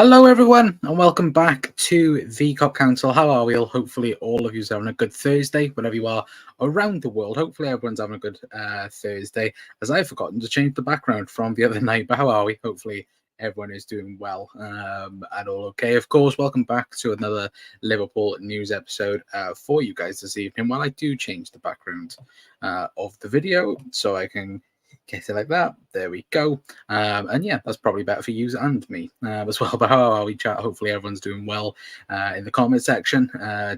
Hello, everyone, and welcome back to the Cop Council. How are we all? Hopefully, all of you are having a good Thursday, wherever you are around the world. Hopefully, everyone's having a good Thursday, as I've forgotten to change the background from the other night. But how are we? Hopefully, everyone is doing well and all okay. Of course, welcome back to another Liverpool news episode for you guys this evening. While I do change the background of the video so I can get it like that. There we go. And yeah, that's probably better for you and me as well. But how are we, chat? Hopefully everyone's doing well in the comment section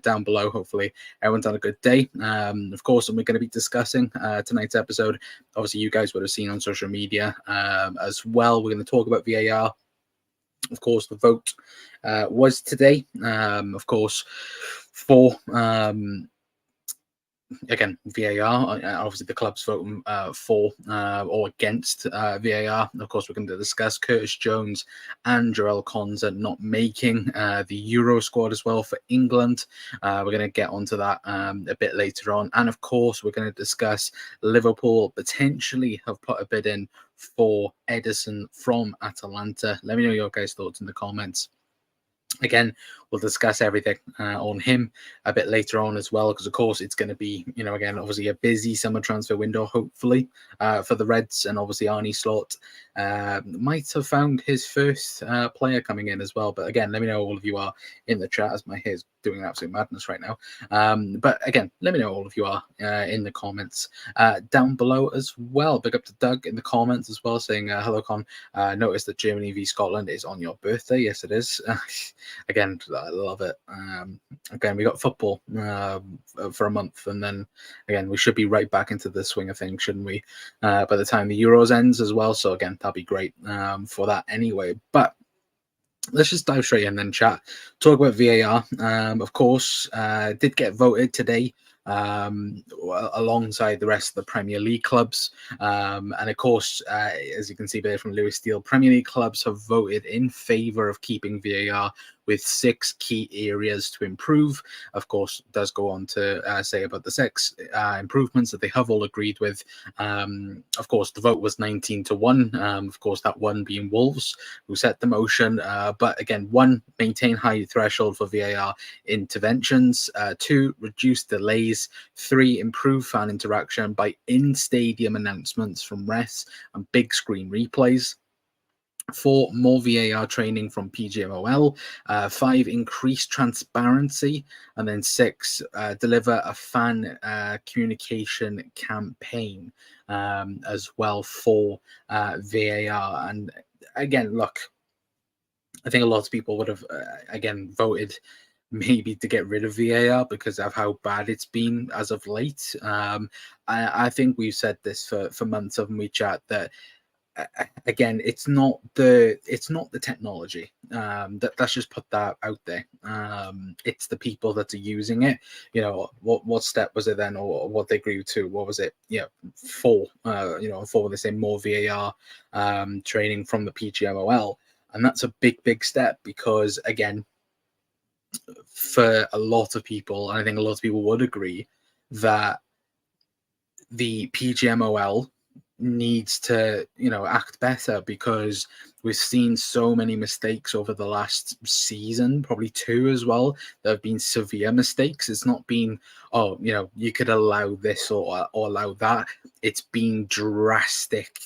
down below. Hopefully everyone's had a good day. Of course, we're going to be discussing tonight's episode. Obviously, you guys would have seen on social media as well. We're going to talk about VAR. Of course, the vote was today. Of course, for again, VAR, obviously the club's voting for or against VAR. Of course, we're going to discuss Curtis Jones and Jarell Quansah not making the Euro squad as well for England. We're going to get onto that a bit later on. And of course, we're going to discuss Liverpool potentially have put a bid in for Ederson from Atalanta. Let me know your guys' thoughts in the comments. Again, we'll discuss everything on him a bit later on as well, because of course it's going to be, again, obviously a busy summer transfer window, hopefully, for the Reds. And obviously Arnie Slot might have found his first player coming in as well. But again, let me know all of you are in the chat, as my hair's doing absolute madness right now. But again, let me know all of you are in the comments down below as well. Big up to Doug in the comments as well, saying, hello, Con. Notice that Germany v Scotland is on your birthday. Yes, it is. Again, I love it. Again, we got football for a month, and then again we should be right back into the swing of things, shouldn't we? By the time the Euros ends as well. So again, that'll be great for that anyway. But let's just dive straight in then, chat. Talk about VAR. Of course, did get voted today alongside the rest of the Premier League clubs. And of course, as you can see there from Lewis Steele, Premier League clubs have voted in favour of keeping VAR with 6 key areas to improve. Of course, does go on to say about the 6 improvements that they have all agreed with. Of course, the vote was 19-1. Of course, that one being Wolves, who set the motion. But again, 1, maintain high threshold for VAR interventions. 2, reduce delays. 3, improve fan interaction by in-stadium announcements from refs and big screen replays. 4, more VAR training from PGMOL. 5, increase transparency. And then 6, deliver a fan communication campaign as well for VAR. And again, look, I think a lot of people would have, again, voted maybe to get rid of VAR because of how bad it's been as of late. I think we've said this for months of we chat that again, it's not the technology. Let's just put that out there. It's the people that are using it. What step was it then, or what they agreed to? What was it? For they say more VAR training from the PGMOL, and that's a big step because again, for a lot of people, and I think a lot of people would agree that the PGMOL needs to act better, because we've seen so many mistakes over the last season, probably 2 as well. There have been severe mistakes. It's not been you could allow this or allow that. It's been drastic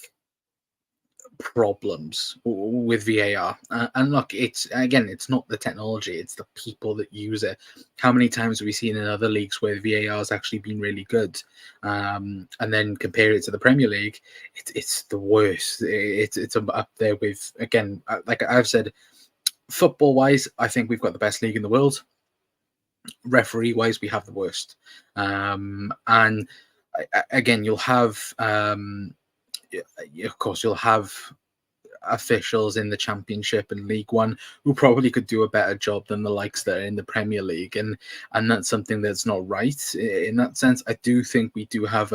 problems with VAR, and look, it's not the technology, it's the people that use it. How many times have we seen in other leagues where VAR has actually been really good, and then compare it to the Premier League, it's the worst. It's up there with, again, like I've said, football wise, I think we've got the best league in the world. Referee wise, we have the worst, and again, you'll have of course, you'll have officials in the Championship and League One who probably could do a better job than the likes that are in the Premier League, and that's something that's not right. In that sense, I do think we do have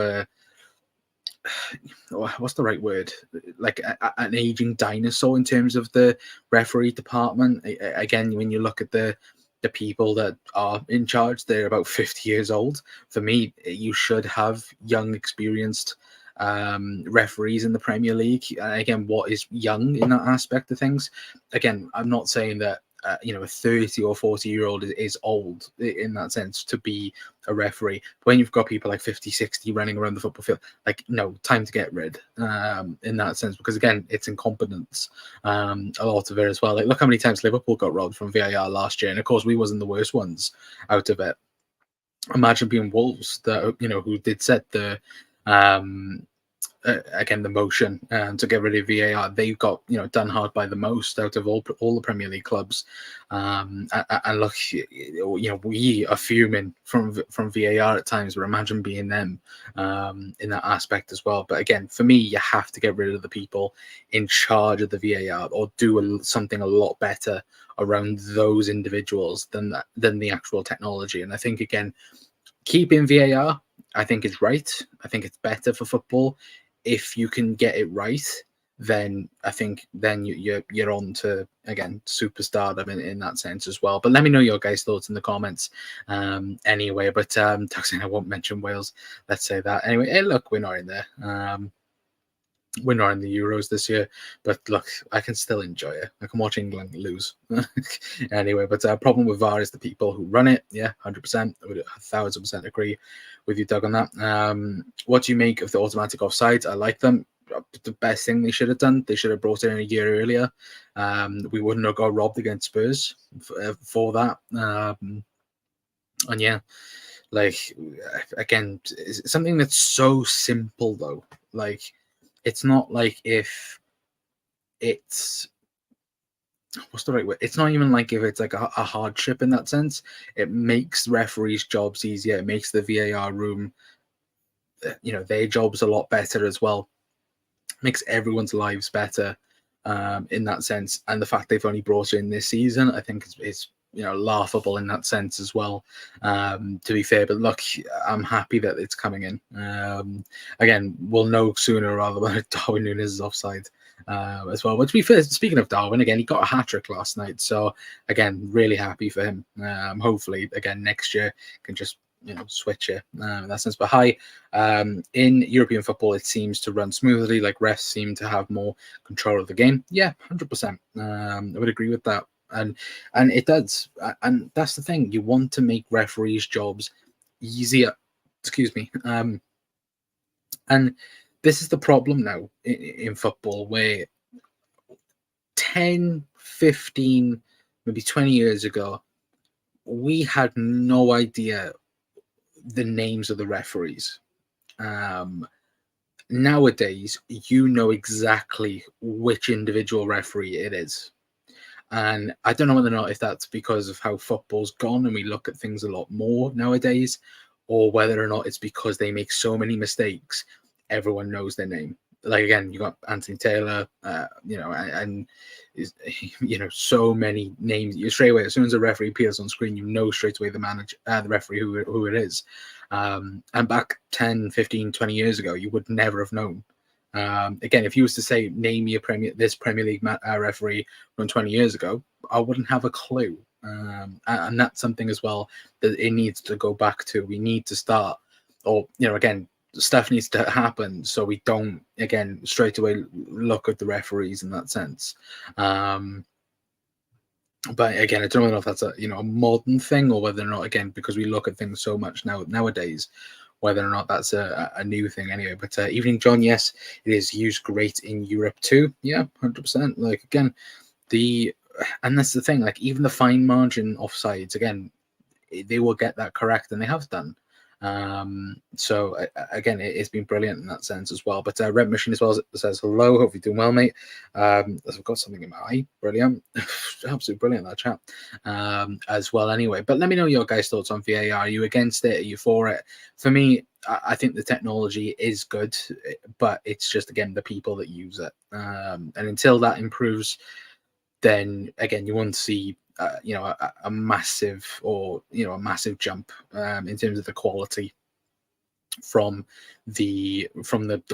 what's the right word? Like an aging dinosaur in terms of the referee department. Again, when you look at the people that are in charge, they're about 50 years old. For me, you should have young, experienced referees in the Premier League. And again, what is young in that aspect of things? Again, I'm not saying that a 30 or 40-year-old is old in that sense to be a referee. But when you've got people like 50, 60 running around the football field, like, no, time to get rid in that sense, because again, it's incompetence, a lot of it as well. Like, look how many times Liverpool got robbed from VAR last year, and of course we wasn't the worst ones out of it. Imagine being Wolves, that who did set the again the motion to get rid of VAR. They got done hard by the most out of all the Premier League clubs, and look, we are fuming from VAR at times, but imagine being them in that aspect as well. But again, for me, you have to get rid of the people in charge of the VAR, or do something a lot better around those individuals than the actual technology. And I think, again, keeping VAR, I think is right. I think it's better for football. If you can get it right, then I think you're on to, again, superstardom in that sense as well. But let me know your guys' thoughts in the comments anyway. But Tuxing, I won't mention Wales. Let's say that anyway. Hey, look, we're not in there. We're not in the Euros this year, but look, I can still enjoy it. I can watch England lose anyway. But problem with VAR is the people who run it. Yeah, 100%. I would 1,000% agree with you, Doug, on that. What do you make of the automatic offsides? I like them. The best thing they should have done, they should have brought it in a year earlier. We wouldn't have got robbed against Spurs for that. And yeah, like, again, it's something that's so simple though. Like, it's not like if it's, what's the right word? It's not even like if it's like a hardship in that sense. It makes referees' jobs easier. It makes the VAR room, their jobs a lot better as well. Makes everyone's lives better in that sense. And the fact they've only brought it in this season, I think is laughable in that sense as well, to be fair. But look, I'm happy that it's coming in. Again, we'll know sooner rather than Darwin Núñez is offside as well. But to be fair, speaking of Darwin, again, he got a hat-trick last night, so again, really happy for him. Hopefully, again, next year can just switch it in that sense. But in European football, it seems to run smoothly. Like, refs seem to have more control of the game. Yeah, 100%. I would agree with that. And it does, and that's the thing. You want to make referees' jobs easier. Excuse me. And this is the problem now in football, where 10, 15, maybe 20 years ago, we had no idea the names of the referees. Nowadays, you know exactly which individual referee it is. And I don't know whether or not if that's because of how football's gone and we look at things a lot more nowadays, or whether or not it's because they make so many mistakes, everyone knows their name. Like, again, you got Anthony Taylor, and so many names. You straight away, as soon as a referee appears on screen, you know straight away the referee who it is. And back 10, 15, 20 years ago, you would never have known. Again, if you was to say, name me this Premier League referee from 20 years ago, I wouldn't have a clue. And that's something as well that it needs to go back to. We need to start, or again, stuff needs to happen so we don't, again, straight away look at the referees in that sense. But again, I don't know if that's a modern thing, or whether or not, again, because we look at things so much nowadays, whether or not that's a new thing anyway. But Evening John, yes, it is used great in Europe too. Yeah, 100%. Like, again, and that's the thing, like, even the fine margin offsides, again, they will get that correct, and they have done. So again, it's been brilliant in that sense as well. But Red Machine as well says hello, hope you're doing well, mate. I've got something in my eye. Brilliant. Absolutely brilliant, that chat as well anyway. But let me know your guys' thoughts on VAR. Are you against it? Are you for it? For me, I think the technology is good, but it's just, again, the people that use it, and until that improves, then again, you want to see a massive, or a massive jump in terms of the quality from the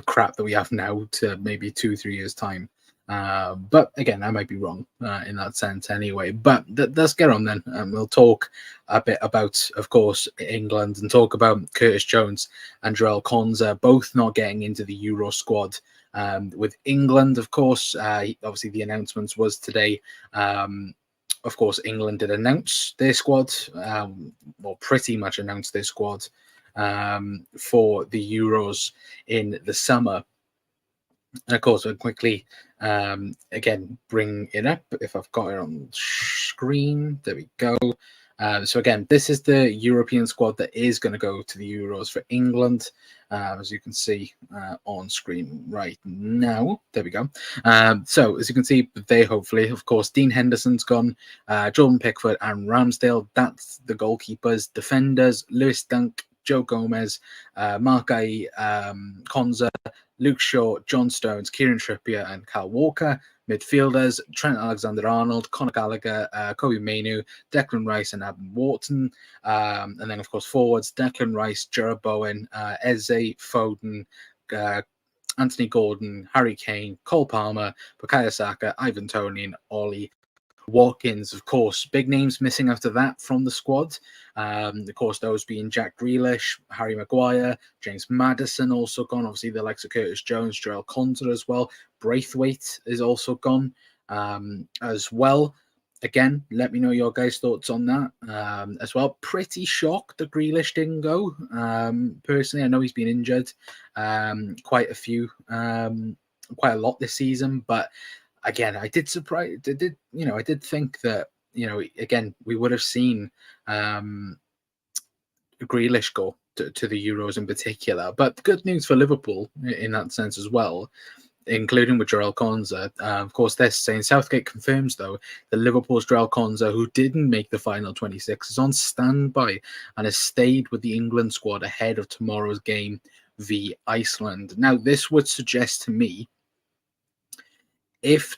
crap that we have now to maybe 2-3 years time. But again, I might be wrong in that sense anyway. But let's get on then. We'll talk a bit about, of course, England, and talk about Curtis Jones and Jarell Quansah both not getting into the Euro squad. With England, of course, obviously the announcements was today. Of course, England did announce their squad, or pretty much announced their squad for the Euros in the summer. And of course, we'll quickly, again, bring it up if I've got it on screen. There we go. So again, this is the European squad that is going to go to the Euros for England, as you can see on screen right now. There we go. So as you can see, they hopefully, of course, Dean Henderson's gone, Jordan Pickford and Ramsdale. That's the goalkeepers. Defenders, Lewis Dunk, Joe Gomez, Mark-Guy Quansah, Luke Shaw, John Stones, Kieran Trippier, and Kyle Walker. Midfielders, Trent Alexander-Arnold, Conor Gallagher, Kobe Mainoo, Declan Rice, and Adam Wharton. And then, of course, forwards, Declan Rice, Jarrod Bowen, Eze, Foden, Anthony Gordon, Harry Kane, Cole Palmer, Bukayo Saka, Ivan Toney, and Ollie Watkins. Of course, big names missing after that from the squad. Of course, those being Jack Grealish, Harry Maguire, James Maddison also gone. Obviously, the likes of Curtis Jones, Jarell Quansah as well. Braithwaite is also gone as well. Again, let me know your guys' thoughts on that as well. Pretty shocked that Grealish didn't go. Personally, I know he's been injured quite a lot this season, but again, I did think that, again, we would have seen Grealish go to the Euros in particular. But good news for Liverpool in that sense as well, including with Jarell Quansah. Of course, they're saying Southgate confirms, though, that Liverpool's Jarell Quansah, who didn't make the final 26, is on standby and has stayed with the England squad ahead of tomorrow's game v Iceland. Now, this would suggest to me, if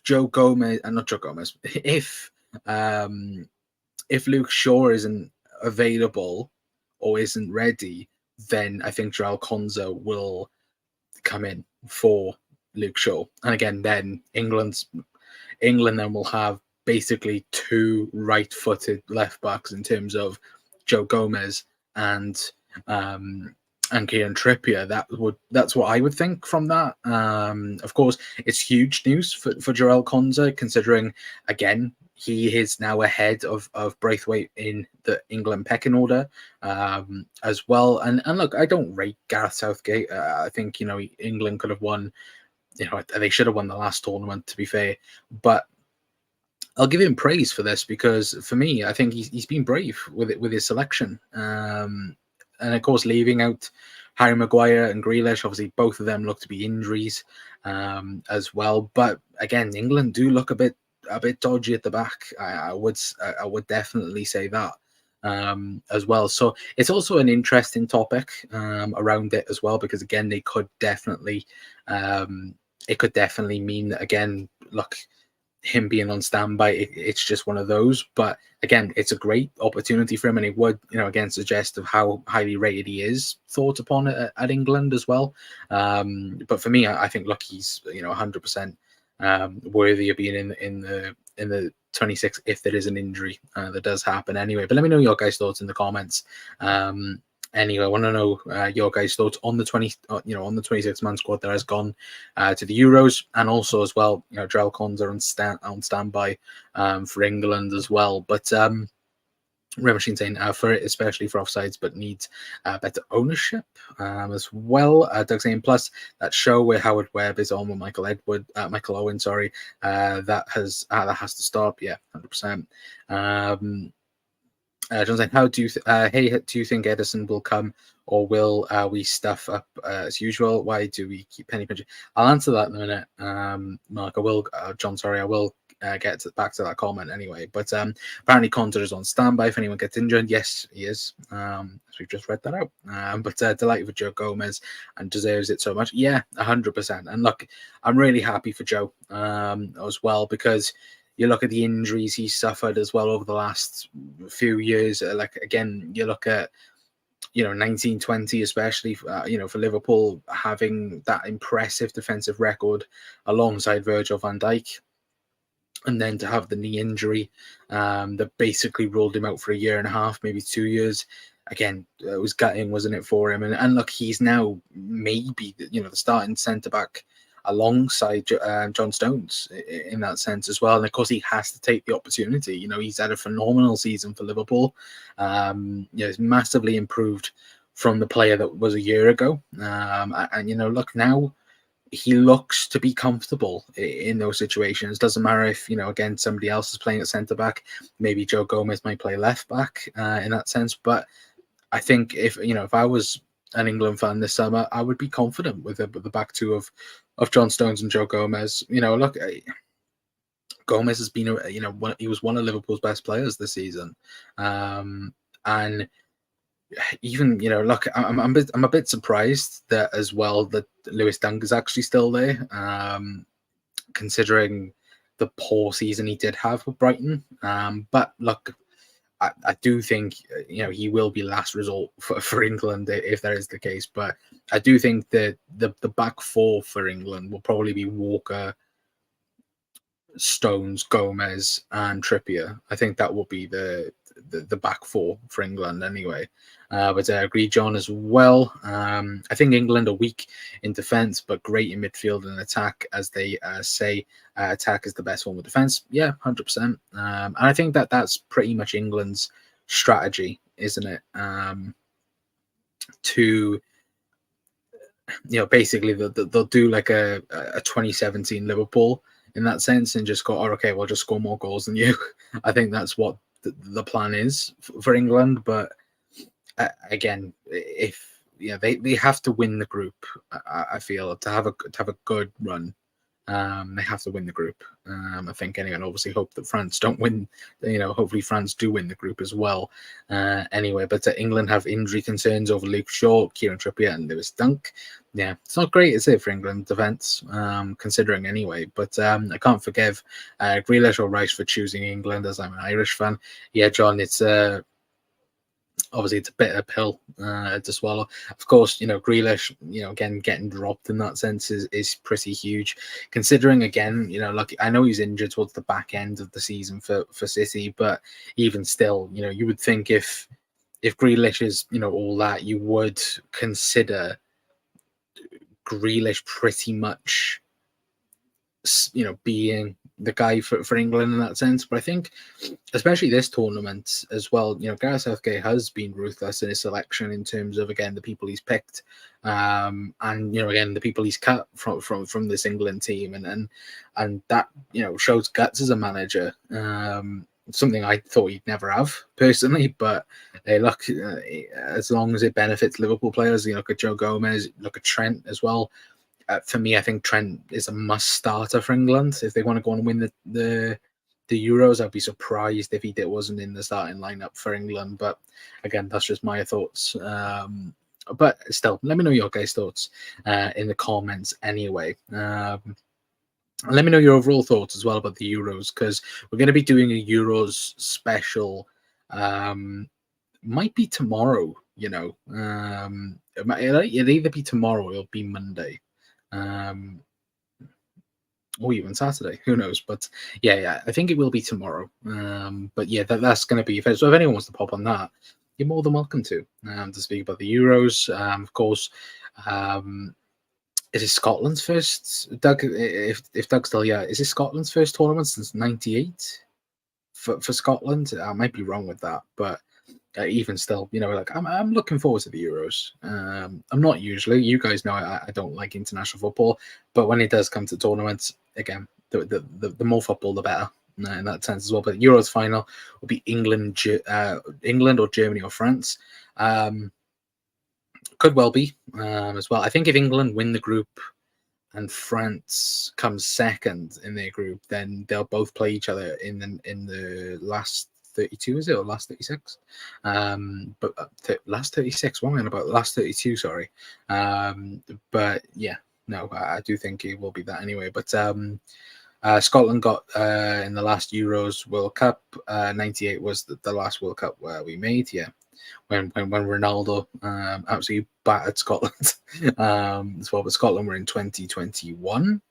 if Luke Shaw isn't available or isn't ready, then I think Jarell Quansah will come in for Luke Shaw. And again, then England then will have basically two right-footed left backs in terms of Joe Gomez and Kieran Trippier. That's what I would think from that. Of course, it's huge news for Jarell Quansah, considering, again, he is now ahead of Braithwaite in the England pecking order as well. And look, I don't rate Gareth Southgate. I think, England could have won, they should have won the last tournament, to be fair. But I'll give him praise for this, because for me, I think he's been brave with his selection. And of course, leaving out Harry Maguire and Grealish, obviously both of them look to be injuries as well. But again, England do look a bit dodgy at the back. I would definitely say that as well. So it's also an interesting topic around it as well, because again, it could definitely mean that, again, look, him being on standby, it's just one of those. But again, it's a great opportunity for him, and it would, again, suggest of how highly rated he is thought upon at England as well. But for me, I think, look, he's 100% worthy of being in the 26 if there is an injury that does happen anyway. But let me know your guys' thoughts in the comments. Anyway, I want to know your guys' thoughts on the 26-man squad that has gone to the Euros, and also as well, Jarell Quansah on standby for England as well. But Red Machine saying for it, especially for offsides, but needs better ownership as well. Doug saying plus that show where Howard Webb is on with Michael Owen, that has to stop. Yeah, 100%. John saying, how do you do you think Ederson will come, or will we stuff up as usual? Why do we keep penny pinching? I'll answer that in a minute, Mark. I will, John. Sorry, I will get back to that comment anyway. But apparently, Quansah is on standby if anyone gets injured. Yes, he is. As we've just read that out. But delighted with Joe Gomez, and deserves it so much. Yeah, 100%. And look, I'm really happy for Joe as well, because you look at the injuries he's suffered as well over the last few years. Like, again, you look at 1920, especially, for Liverpool, having that impressive defensive record alongside Virgil van Dijk. And then to have the knee injury that basically ruled him out for a year and a half, maybe 2 years. Again, it was gutting, wasn't it, for him? And look, he's now maybe the starting centre back alongside John Stones in that sense as well. And of course, he has to take the opportunity. He's had a phenomenal season for Liverpool. He's massively improved from the player that was a year ago. And look now, he looks to be comfortable in those situations. Doesn't matter if, again, somebody else is playing at centre back. Maybe Joe Gomez might play left back in that sense. But I think if I was an England fan this summer, I would be confident with the back two of John Stones and Joe Gomez. Look, Gomez has been, he was one of Liverpool's best players this season. And even look, I'm a bit surprised that as well that Lewis Dunk is actually still there, considering the poor season he did have with Brighton. But look, I do think he will be last resort for England if that is the case. But I do think that the back four for England will probably be Walker, Stones, Gomez, and Trippier. I think that will be the back four for England anyway. But I agree, John, as well. I think England are weak in defence, but great in midfield and attack, as they say. Attack is the best form of defence. Yeah, 100%. And I think that's pretty much England's strategy, isn't it? To basically they'll do like a 2017 Liverpool in that sense, and just go, okay, we'll just score more goals than you. I think that's what the plan is for England. But again, if they have to win the group, I feel to have a good run, they have to win the group. I think anyway, and obviously hope that France don't win. Hopefully France do win the group as well. Anyway, but England have injury concerns over Luke Shaw, Kieran Trippier, and Lewis Dunk. Yeah, it's not great, is it, for England defence, considering anyway. But I can't forgive Grealish or Rice for choosing England, as I'm an Irish fan. Yeah, John, it's obviously it's a bitter pill to swallow. Of course, Grealish, again, getting dropped in that sense is pretty huge. Considering, again, like, I know he's injured towards the back end of the season for City, but even still, you would think if Grealish is, all that, you would consider Grealish pretty much, being the guy for England in that sense. But I think, especially this tournament as well, Gareth Southgate has been ruthless in his selection in terms of, again, the people he's picked, and again, the people he's cut from this England team, and that shows guts as a manager. Something I thought he'd never have personally, but look, as long as it benefits Liverpool players, look at Joe Gomez, look at Trent as well. For me, I think Trent is a must starter for England if they want to go and win the Euros. I'd be surprised if he wasn't in the starting lineup for England. But again, that's just my thoughts. But still, let me know your guys' thoughts in the comments anyway. And let me know your overall thoughts as well about the Euros, because we're going to be doing a Euros special. Might be tomorrow, it'll either be tomorrow or it'll be Monday. Or even Saturday, who knows? But yeah, I think it will be tomorrow. But yeah, that's going to be, so if anyone wants to pop on that, you're more than welcome to speak about the Euros. Of course, is it Scotland's first, Doug? If Doug's still, yeah, is it Scotland's first tournament since '98 for Scotland? I might be wrong with that, but even still, like, I'm looking forward to the Euros. I'm not usually. You guys know I don't like international football, but when it does come to tournaments, again, the more football, the better in that sense as well. But Euros final will be England or Germany or France. Could well be as well. I think if England win the group and France comes second in their group, then they'll both play each other in the last 32, is it, or last 36? But last 36. What am I about? Last 32. Sorry. But yeah, no, I do think it will be that anyway. But Scotland got in the last Euros World Cup. '98 was the last World Cup where we made. Yeah. when Ronaldo absolutely battered Scotland as well. But Scotland were in 2021.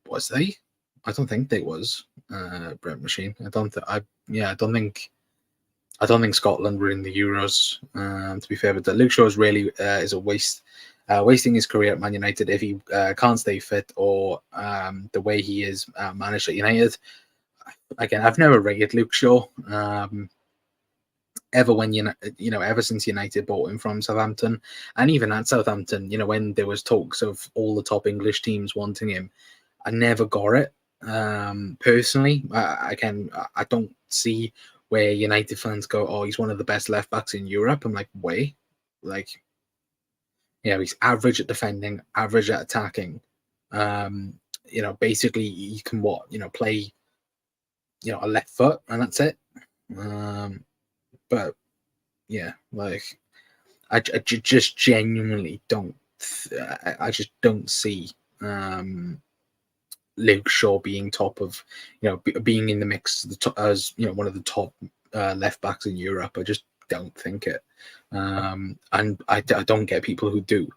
Was they? I don't think they was Brent Machine. I don't think Scotland were in the Euros. To be fair, but Luke Shaw really is a waste. Wasting his career at Man United if he can't stay fit, or the way he is managed at United. Again, I've never rated Luke Shaw ever ever since United bought him from Southampton, and even at Southampton, when there was talks of all the top English teams wanting him, I never got it. Personally, I don't see where United fans go, oh, he's one of the best left backs in Europe. I'm like, wait, like, he's average at defending, average at attacking. Basically you can play, a left foot, and that's it. But yeah, like I just genuinely don't. I just don't see Luke Shaw being top of, being in the mix as one of the top left backs in Europe. I just don't think it. And I don't get people who do.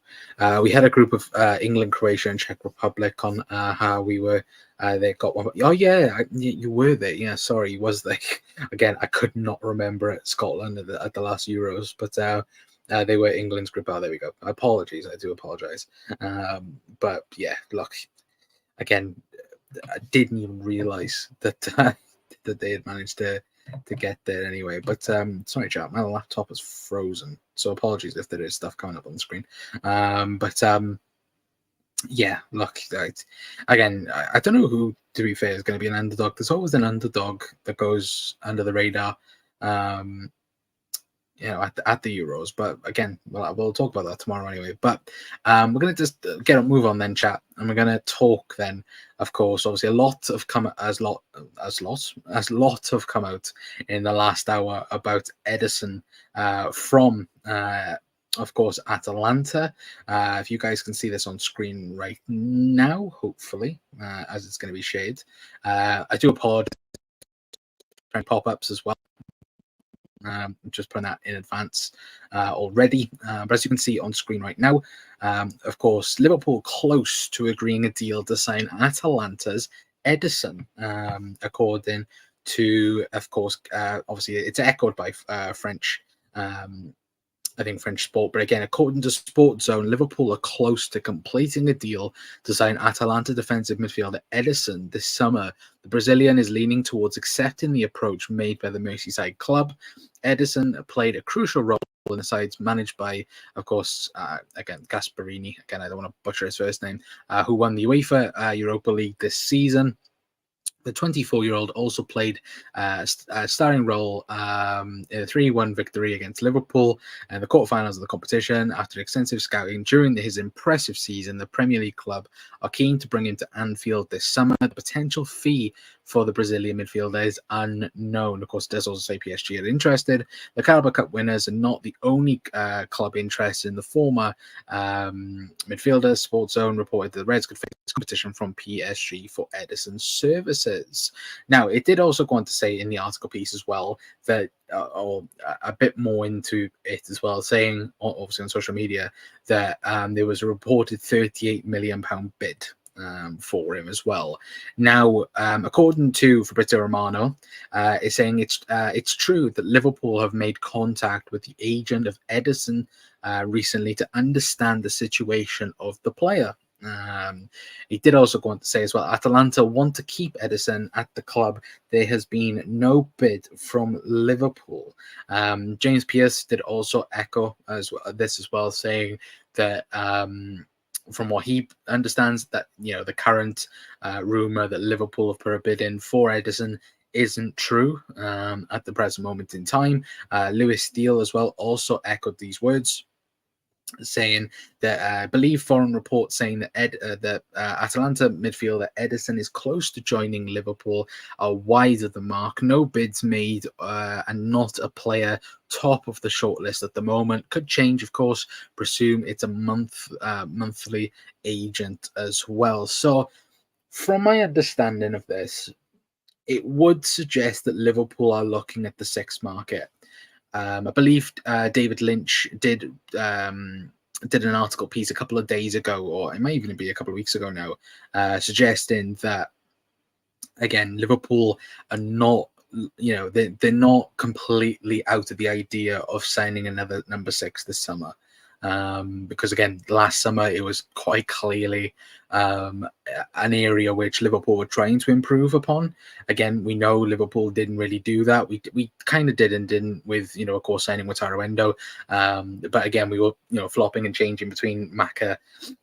We had a group of England, Croatia, and Czech Republic on how we were. They got one. Oh yeah, you were there. Yeah, sorry, was they? Again, I could not remember it. Scotland at the last Euros, but they were England's group. Oh, there we go. Apologies, I do apologize. But yeah, look, again, I didn't even realize that that they had managed to get there anyway. But sorry, chat, my laptop is frozen, so apologies if there is stuff coming up on the screen. Yeah, look, again, I don't know who, to be fair, is going to be an underdog. There's always an underdog that goes under the radar, at the Euros. But again, we'll talk about that tomorrow anyway. But we're going to just move on then, chat, and we're going to talk then. Of course, obviously, a lot have come out in the last hour about Ederson from. Of course, Atalanta. If you guys can see this on screen right now, hopefully, as it's going to be shared. I do apologize for pop-ups as well. Just putting that in advance already. But as you can see on screen right now, of course, Liverpool close to agreeing a deal to sign Atalanta's Ederson, according to, of course, obviously it's echoed by French. I think French Sport, but again, according to Sport Zone, Liverpool are close to completing a deal to sign Atalanta defensive midfielder Ederson this summer. The Brazilian is leaning towards accepting the approach made by the Merseyside club. Ederson played a crucial role in the sides managed by, of course, again, Gasparini. Again, I don't want to butcher his first name, who won the UEFA Europa League this season. The 24-year-old also played a starring role in a 3-1 victory against Liverpool in the quarterfinals of the competition. After extensive scouting during his impressive season, the Premier League club are keen to bring him to Anfield this summer. The potential fee for the Brazilian midfielder is unknown. Of course, it does also say PSG are interested. The Carabao Cup winners are not the only club interested in the former midfielder. Sports Zone reported that the Reds could face competition from PSG for Ederson's services. Now, it did also go on to say in the article piece as well that, or a bit more into it as well, saying, obviously on social media, that there was a reported £38 million bid for him as well. Now, according to Fabrizio Romano, is saying it's true that Liverpool have made contact with the agent of Ederson recently to understand the situation of the player. He did also go on to say as well, Atalanta want to keep Ederson at the club. There has been no bid from Liverpool. James Pearce did also echo this as well, saying that from what he understands, that the current rumor that Liverpool have put a bid in for Ederson isn't true at the present moment in time. Lewis Steele as well also echoed these words, saying that I believe foreign reports saying that Atalanta midfielder Ederson is close to joining Liverpool are wide of the mark. No bids made and not a player top of the shortlist at the moment. Could change, of course. Presume it's a monthly agent as well. So from my understanding of this, it would suggest that Liverpool are looking at the sixth market. I believe David Lynch did an article piece a couple of days ago, or it might even be a couple of weeks ago now, suggesting that, again, Liverpool are not, they're not completely out of the idea of signing another number 6 this summer. Because again, last summer it was quite clearly an area which Liverpool were trying to improve upon. Again, we know Liverpool didn't really do that. We kind of did and didn't with, of course, signing Wataru Endo. But again, we were, flopping and changing between Maka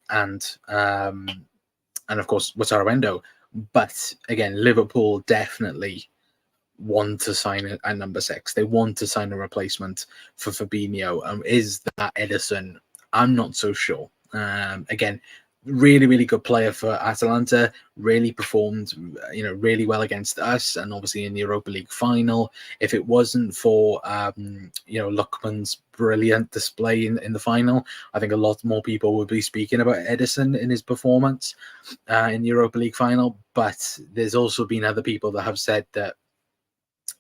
and of course Wataru Endo. But again, Liverpool definitely want to sign a number 6. They want to sign a replacement for Fabinho. Is that Ederson? I'm not so sure. Again, really, really good player for Atalanta. Really performed, really well against us, and obviously in the Europa League final. If it wasn't for, Lookman's brilliant display in the final, I think a lot more people would be speaking about Ederson in his performance in the Europa League final. But there's also been other people that have said that,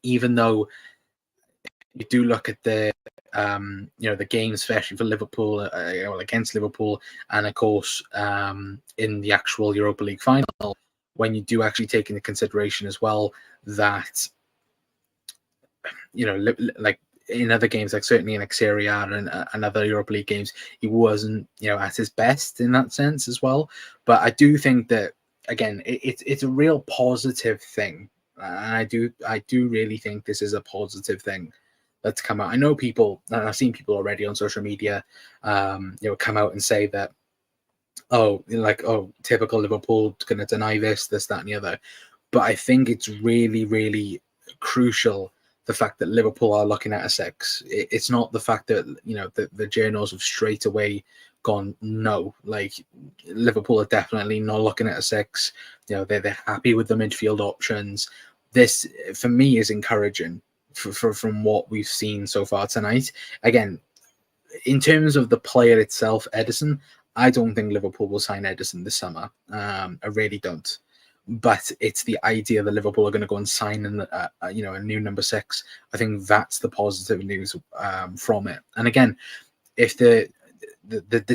even though you do look at the the games, especially for Liverpool, against Liverpool, and of course in the actual Europa League final, when you do actually take into consideration as well that like in other games, like certainly in Serie A and other Europa League games, he wasn't at his best in that sense as well. But I do think that, again, it's a real positive thing. And I do really think this is a positive thing that's come out. I know people, and I've seen people already on social media, come out and say that, typical Liverpool, going to deny this, that, and the other. But I think it's really, really crucial, the fact that Liverpool are looking at a 6. It's not the fact that, the journals have straight away gone, no. Like, Liverpool are definitely not looking at a 6. They're happy with the midfield options. This, for me, is encouraging from what we've seen so far tonight. Again, in terms of the player itself, Ederson, I don't think Liverpool will sign Ederson this summer. I really don't. But it's the idea that Liverpool are going to go and sign a new number 6. I think that's the positive news from it. And again, if the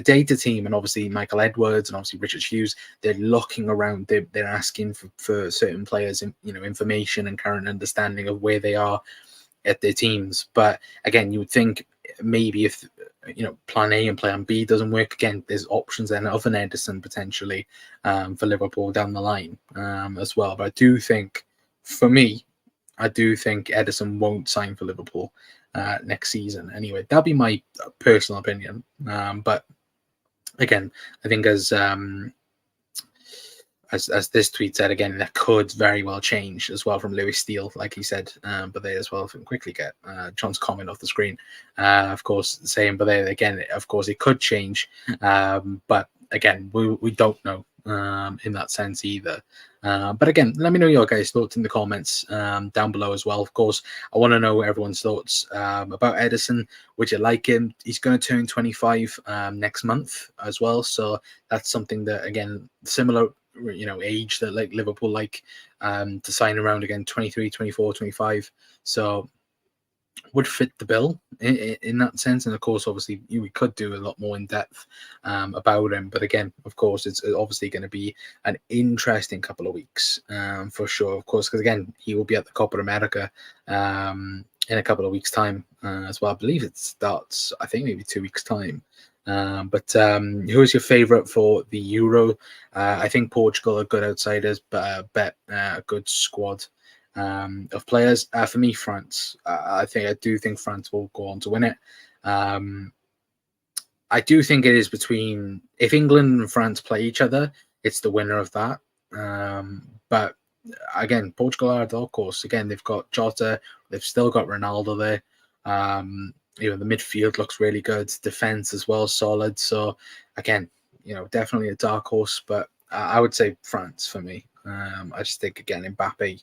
data team, and obviously Michael Edwards and obviously Richard Hughes, they're looking around, they're asking for certain players, information and current understanding of where they are at their teams. But again, you would think maybe if plan A and plan B doesn't work, again, there's options then of an Ederson potentially for Liverpool down the line as well. But I do think, for me, Ederson won't sign for Liverpool next season. Anyway, that'll be my personal opinion. But again, I think as this tweet said, again, that could very well change as well from Lewis Steele, like he said. But they as well, if we can quickly get John's comment off the screen, of course, saying, but then again, of course, it could change. But again, we don't know in that sense either. But again, let me know your guys' thoughts in the comments down below as well. Of course, I want to know everyone's thoughts about Ederson. Would you like him? He's going to turn 25 next month as well. So that's something that, again, similar age that like Liverpool to sign around, again, 23, 24, 25. So would fit the bill in that sense. And of course, obviously, we could do a lot more in depth about him. But again, of course, it's obviously going to be an interesting couple of weeks for sure, of course, because again, he will be at the Copa America in a couple of weeks' time as well. I believe it starts, I think, maybe 2 weeks' time. But who is your favourite for the Euro? I think Portugal are good outsiders, but a good squad of players. For me, France. I do think France will go on to win it. I do think it is between, if England and France play each other, it's the winner of that. But again, Portugal are a dark horse. Again, they've got Jota, they've still got Ronaldo there. The midfield looks really good. Defense as well, solid. So again, definitely a dark horse. But I would say France for me. I just think, again, Mbappe.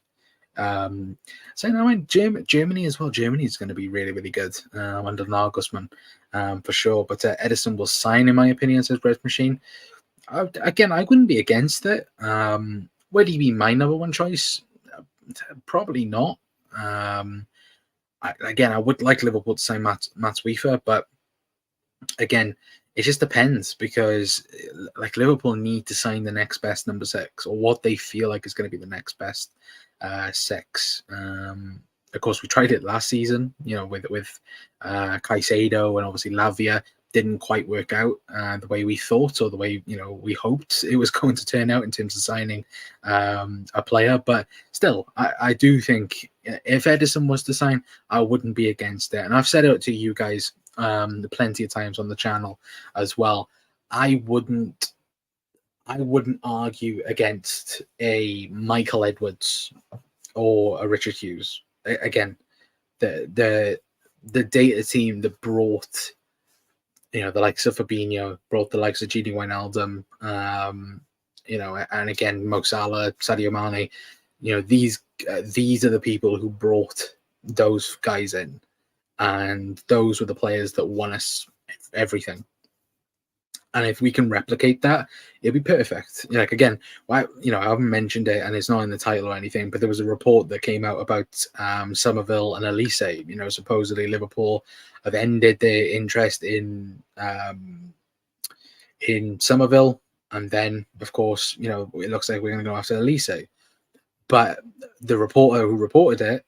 So I went Germany as well. Germany is going to be really, really good under Nagelsmann for sure. But Ederson will sign, in my opinion, says Bread Machine. Again, I wouldn't be against it. Would he be my number one choice? Probably not. I would like Liverpool to sign Matt Weaver, but again, it just depends because like Liverpool need to sign the next best number 6 or what they feel like is going to be the next best 6. Of course, we tried it last season, with Caicedo and obviously Lavia. Didn't quite work out the way we thought or the way we hoped it was going to turn out in terms of signing a player. But still, I do think if Ederson was to sign, I wouldn't be against it. And I've said it to you guys plenty of times on the channel as well. I wouldn't argue against a Michael Edwards or a Richard Hughes. Again, the data team that brought the likes of Fabinho, brought the likes of Gini Wijnaldum, and again Mo Salah, Sadio Mane. These are the people who brought those guys in, and those were the players that won us everything. And if we can replicate that, it'll be perfect. Like again, I haven't mentioned it, and it's not in the title or anything, but there was a report that came out about Somerville and Elise. Supposedly Liverpool have ended their interest in Somerville, and then of course, it looks like we're going to go after Elise. But the reporter who reported it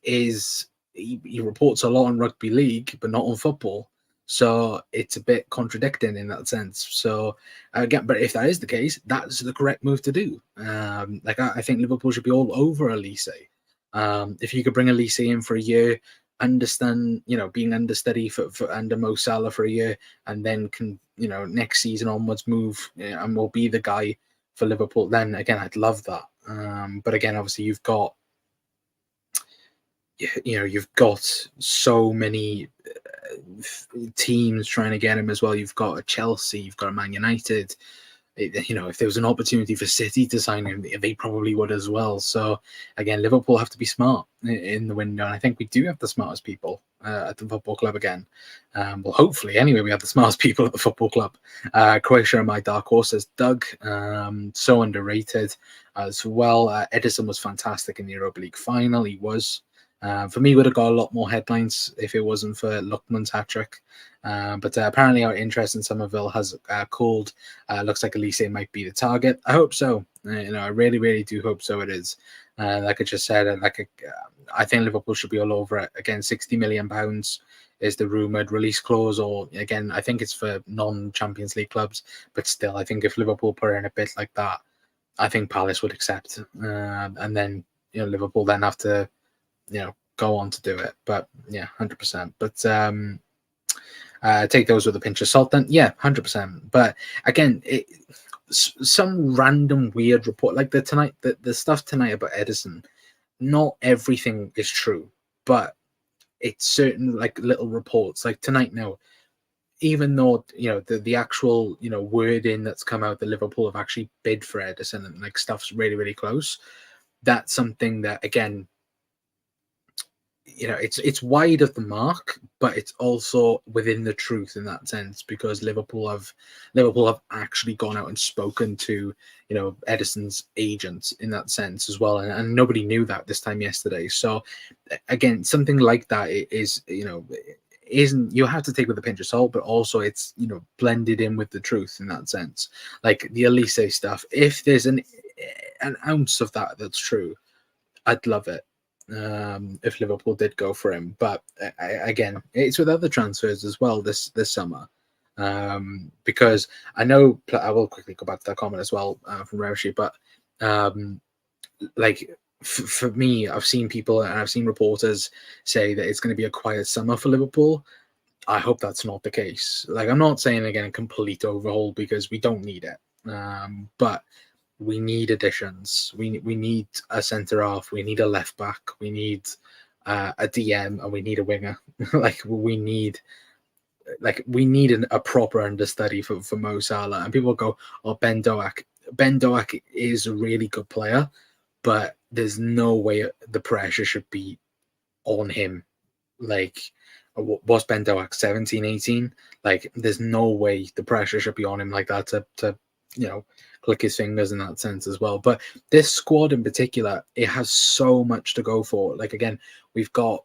he reports a lot on rugby league, but not on football. So it's a bit contradicting in that sense. So again, but if that is the case, that's the correct move to do. I think Liverpool should be all over Elise. If you could bring Elise in for a year, understand, being understudy for under Mo Salah for a year, and then can, next season onwards move and will be the guy for Liverpool, then again, I'd love that. But again, obviously you've got so many teams trying to get him as well. You've got a Chelsea, you've got a Man United. If there was an opportunity for City to sign him, they probably would as well. So again, Liverpool have to be smart in the window, and I think we do have the smartest people at the football club again. Well, hopefully, anyway, we have the smartest people at the football club. Croatia are my dark horses. Doug, so underrated as well. Ederson was fantastic in the Europa League final. He was. For me, would have got a lot more headlines if it wasn't for Lookman's hat-trick. But apparently our interest in Somerville has cooled. Looks like Elise might be the target. I hope so. I really, really do hope so it is. Like I just said, I think Liverpool should be all over it. Again, £60 million is the rumoured release clause, or again, I think it's for non-Champions League clubs. But still, I think if Liverpool put in a bit like that, I think Palace would accept. And then, Liverpool then have to go on to do it. But yeah, 100%. But take those with a pinch of salt then. Yeah, 100%. But again, some random weird report like the stuff tonight about Ederson, not everything is true, but it's certain like little reports like tonight now, even though the actual wording that's come out that Liverpool have actually bid for Ederson and like stuff's really, really close. That's something that again, it's wide of the mark, but it's also within the truth in that sense, because Liverpool have actually gone out and spoken to Ederson's agents in that sense as well, and nobody knew that this time yesterday. So again, something like that is isn't, you have to take with a pinch of salt, but also it's blended in with the truth in that sense. Like the Elise stuff, if there's an ounce of that's true, I'd love it. If Liverpool did go for him, but again, it's with other transfers as well this summer, because I know I will quickly go back to that comment as well from Revishi, but for me, I've seen people and I've seen reporters say that it's going to be a quiet summer for Liverpool. I hope that's not the case. Like, I'm not saying again a complete overhaul, because we don't need it, but we need additions. We need a centre half. We need a left back. We need a DM, and we need a winger. we need a proper understudy for Mo Salah. And people go, "Oh, Ben Doak." Ben Doak is a really good player, but there's no way the pressure should be on him. Like, was Ben Doak 17, 18? Like, there's no way the pressure should be on him like that to click his fingers in that sense as well. But this squad in particular, it has so much to go for. Like, again, we've got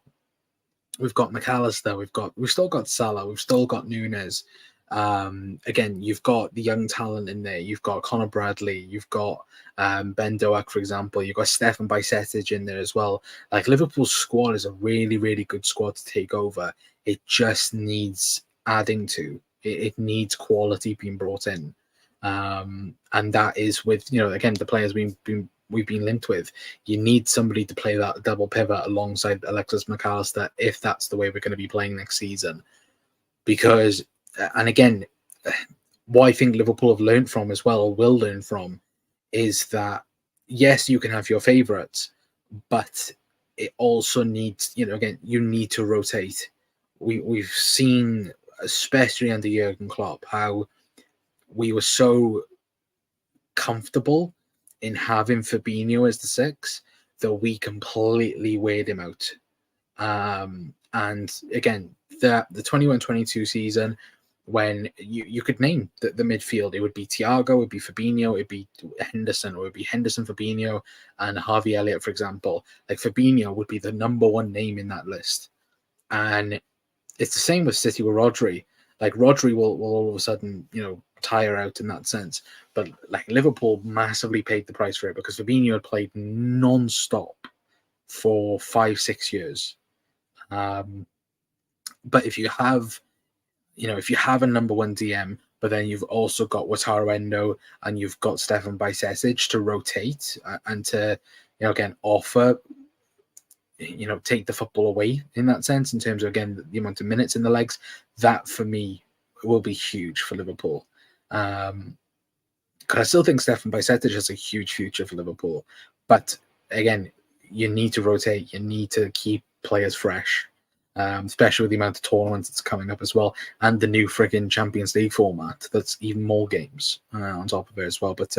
we've got McAllister, we've still got Salah, we've still got Nunes. Again, you've got the young talent in there. You've got Connor Bradley, you've got Ben Doak, for example. You've got Stefan Bajcetic in there as well. Like, Liverpool's squad is a really, really good squad to take over. It just needs adding to. It needs quality being brought in, and that is with, again, the players we've been linked with. You need somebody to play that double pivot alongside Alexis McAllister if that's the way we're going to be playing next season. Because, and again, what I think Liverpool have learned from as well, or will learn from, is that yes, you can have your favourites, but it also needs, again, you need to rotate. We've seen, especially under Jurgen Klopp, how we were so comfortable in having Fabinho as the 6 that we completely weighed him out. And again, the 21-22 season, when you could name the midfield, it would be Thiago, it would be Fabinho, it would be Henderson, or it would be Henderson, Fabinho, and Harvey Elliott, for example. Like, Fabinho would be the number one name in that list. And it's the same with City with Rodri. Like, Rodri will all of a sudden, tire out in that sense. But like, Liverpool massively paid the price for it because Fabinho had played non-stop for 5-6 years. But if you have, a number one DM, but then you've also got Wataru Endo and you've got Stefan Bajcetic to rotate and to, again, offer, take the football away in that sense, in terms of, again, the amount of minutes in the legs, that for me will be huge for Liverpool. Because I still think Stefan Bajcetic has a huge future for Liverpool. But again, you need to rotate. You need to keep players fresh, especially with the amount of tournaments that's coming up as well, and the new friggin' Champions League format. That's even more games on top of it as well. But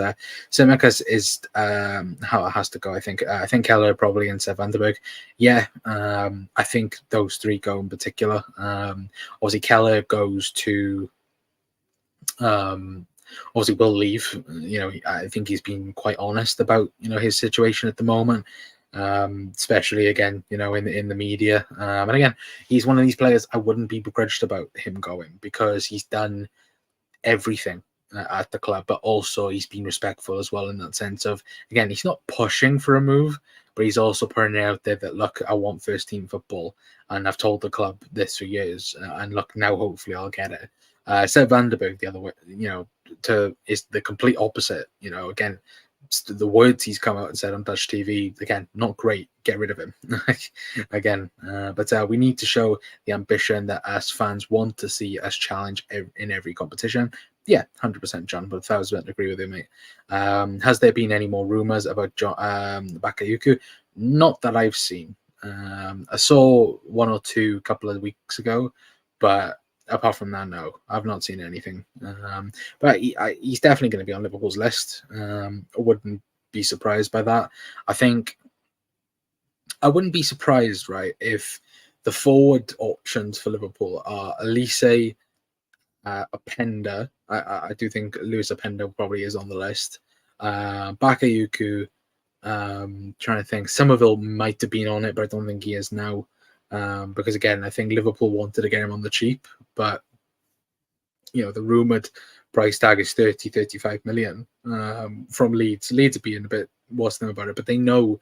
Tsimikas is how it has to go. I think Keller probably and Seth Vandenberg. Yeah, I think those three go in particular. Obviously, Keller goes to. Obviously will leave. I think he's been quite honest about his situation at the moment, especially again in the media. And again, he's one of these players I wouldn't be begrudged about him going, because he's done everything at the club, but also he's been respectful as well, in that sense of, again, he's not pushing for a move, but he's also putting it out there that, look, I want first team football, and I've told the club this for years, and look, now hopefully I'll get it. Seth Vandenberg, the other way, is the complete opposite. Again, the words he's come out and said on Dutch TV, again, not great. Get rid of him. Again, but we need to show the ambition that us fans want to see us challenge in every competition. Yeah, 100%, John, but 1,000% agree with you, mate. Has there been any more rumours about Bakayuku? Not that I've seen. I saw one or two a couple of weeks ago, but apart from that, no, I've not seen anything. But he's definitely going to be on Liverpool's list. I wouldn't be surprised by that. I think I wouldn't be surprised, right, if the forward options for Liverpool are Elise, Openda. I do think Lewis Openda probably is on the list. Bakayuku. Trying to think. Somerville might have been on it, but I don't think he is now. Because again, I think Liverpool wanted to get him on the cheap, but the rumoured price tag is 35 million from Leeds. Leeds are being a bit worse than about it, but they know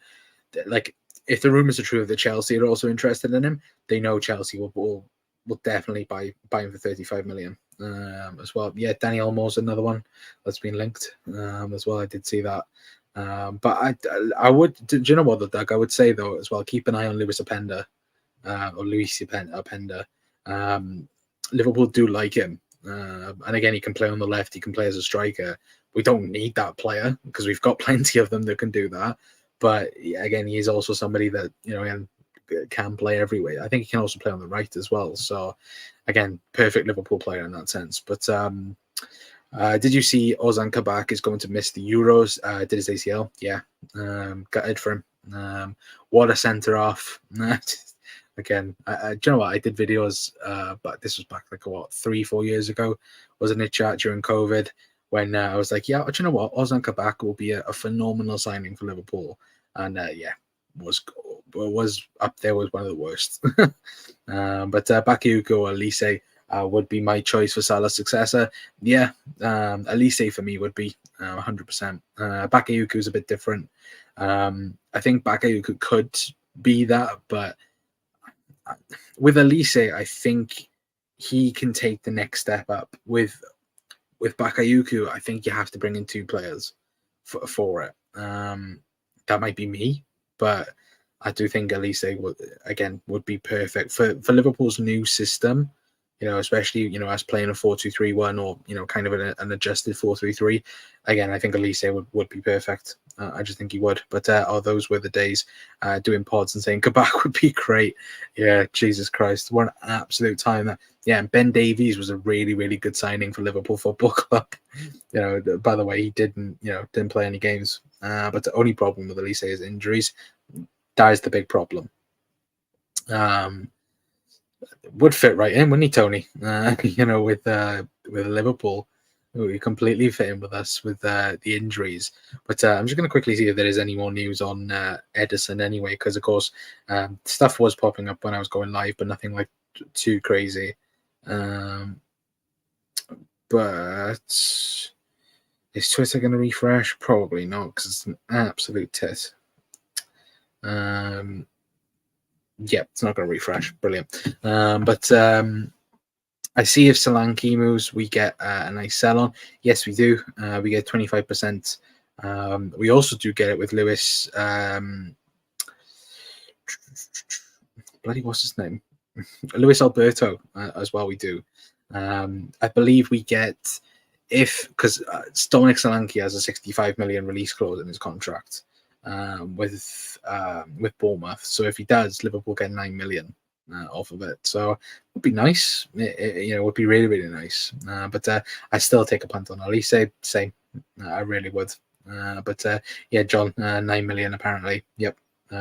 that, like, if the rumours are true that Chelsea are also interested in him, they know Chelsea will definitely buy him for 35 million as well. Yeah, Danny Olmo's another one that's been linked as well. I did see that. But I would, do you know what, Doug? I would say though as well, keep an eye on Lewis Openda. Or Luis Openda. Liverpool do like him. And again, he can play on the left, he can play as a striker. We don't need that player because we've got plenty of them that can do that. But again, he's also somebody that, can play everywhere. I think he can also play on the right as well. So again, perfect Liverpool player in that sense. But did you see Ozan Kabak is going to miss the Euros? Did his ACL? Yeah. Gutted for him. What a centre-half. Again, do you know what? I did videos, but this was back like 3-4 years ago, wasn't it, chat, during COVID, when I was like, yeah, do you know what? Ozan Kabak will be a phenomenal signing for Liverpool, and was was up there with one of the worst. But Bakayoko or Elise would be my choice for Salah's successor. Yeah, Elise for me would be 100%. Bakayoko is a bit different. I think Bakayoko could be that, but with Elise, I think he can take the next step up. With Bakayoko, I think you have to bring in two players for it. That might be me, but I do think Elise would be perfect for Liverpool's new system. Especially us playing a 4-2-3-1 or kind of an adjusted 4-3-3. Again, I think Elise would be perfect. I just think he would. But those were the days. Doing pods and saying Kabak would be great. Yeah, Jesus Christ, what an absolute time that. Yeah, and Ben Davies was a really, really good signing for Liverpool Football Club. By the way, he didn't play any games. But the only problem with Elise is injuries. That is the big problem. Would fit right in, wouldn't he, Tony? With Liverpool, he completely fit in with us with the injuries. But I'm just going to quickly see if there is any more news on Ederson anyway, because of course stuff was popping up when I was going live, but nothing like too crazy. But is Twitter going to refresh? Probably not, because it's an absolute tit. Yeah, it's not going to refresh. Brilliant. But I see if Solanke moves, we get a nice sell on. Yes, we do. We get 25%. We also do get it with Lewis. Bloody, what's his name? Luis Alberto as well. We do. I believe we get because Dominic Solanke has a 65 million release clause in his contract. With Bournemouth. So if he does, Liverpool get 9 million off of it. So it would be nice. It would be really, really nice. But I still take a punt on Elise. Same. I really would. But yeah, John, 9 million apparently. Yep.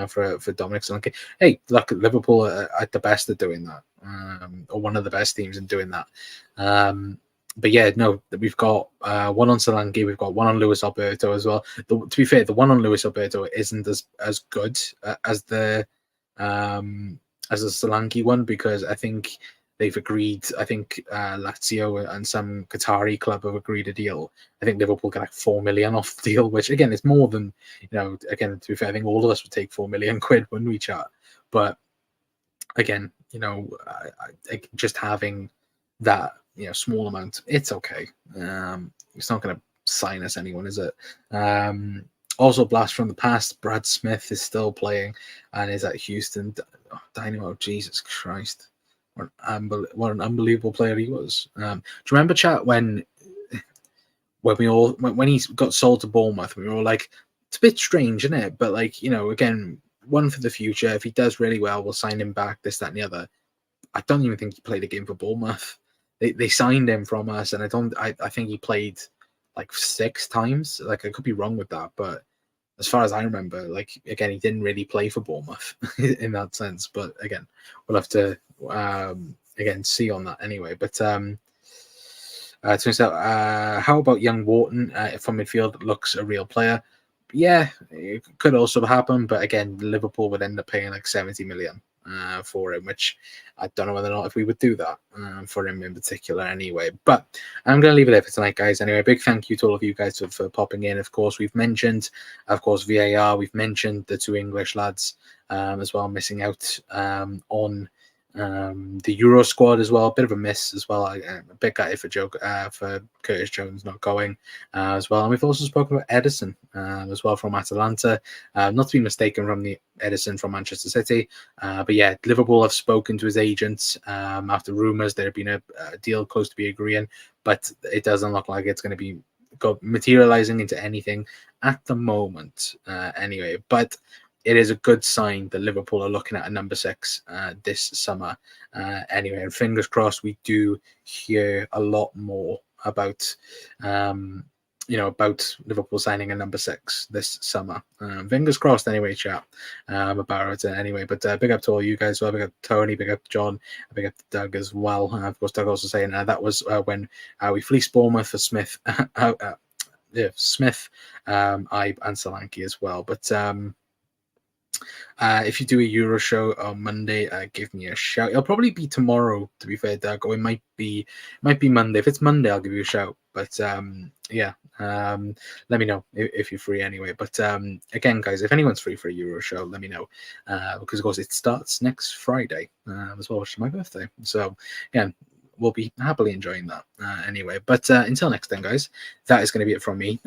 For Dominic Solanke. Hey, look, Liverpool are at the best at doing that. Or one of the best teams in doing that. But yeah, no, we've got one on Solanke, we've got one on Luis Alberto as well. To be fair, the one on Luis Alberto isn't as good as the Solanke one, because I think they've agreed. I think Lazio and some Qatari club have agreed a deal. I think Liverpool get like 4 million off the deal, which again is more than Again, to be fair, I think all of us would take 4 million quid when we chat. But again, just having that small amount, it's okay. It's not going to sign us anyone, is it? Also, blast from the past, Brad Smith is still playing and is at Houston Dynamo. Jesus Christ, what an unbelievable player he was. Do you remember, chat, when he got sold to Bournemouth, we were all like, it's a bit strange, isn't it? But again, one for the future. If he does really well, we'll sign him back, this, that, and the other. I don't even think he played a game for Bournemouth. They signed him from us, and I think he played like 6 times. I could be wrong with that, but as far as I remember, again, he didn't really play for Bournemouth in that sense. But again, we'll have to again see on that anyway. But turns out, how about young Wharton from midfield? Looks a real player. Yeah, it could also happen, but again, Liverpool would end up paying like 70 million for him, which I don't know whether or not if we would do that for him in particular anyway. But I'm going to leave it there for tonight, guys. Anyway, big thank you to all of you guys for popping in. Of course, we've mentioned, VAR. We've mentioned the 2 English lads as well, missing out on the Euro squad as well. A bit of a miss as well. A bit gutted for Curtis Jones not going as well. And we've also spoken about Ederson as well from Atalanta. Not to be mistaken from the Ederson from Manchester City. But yeah, Liverpool have spoken to his agents after rumours there had been a deal close to be agreeing, but it doesn't look like it's going to be materializing into anything at the moment anyway. But it is a good sign that Liverpool are looking at a number 6 this summer anyway. And fingers crossed we do hear a lot more about, about Liverpool signing a number 6 this summer. Fingers crossed anyway, chat, about it anyway. But big up to all you guys. Well, big up to Tony, big up to John, big up to Doug as well. Of course, Doug also saying that was when we fleeced Bournemouth for Smith, Smith, Ibe and Solanke as well. But If you do a Euro show on Monday, give me a shout. It'll probably be tomorrow, to be fair, Doug, or it might be Monday. If it's Monday, I'll give you a shout. But yeah, let me know if you're free anyway. But again, guys, if anyone's free for a Euro show, let me know, because of course it starts next Friday as well, which is my birthday. So yeah, we'll be happily enjoying that anyway. But until next time, guys, that is going to be it from me.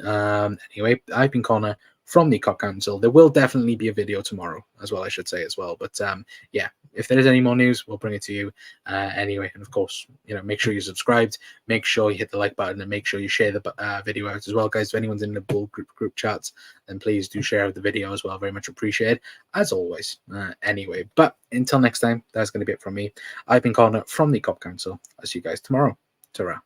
Anyway, I've been Connor from the COP Council. There will definitely be a video tomorrow as well, I should say as well. But yeah, if there is any more news, we'll bring it to you anyway. And of course, make sure you're subscribed, make sure you hit the like button, and make sure you share the video out as well, guys. If anyone's in the Bull group chats, then please do share the video as well. Very much appreciated, as always. Anyway, but until next time, that's going to be it from me. I've been Connor from the COP Council. I'll see you guys tomorrow. Ta-ra.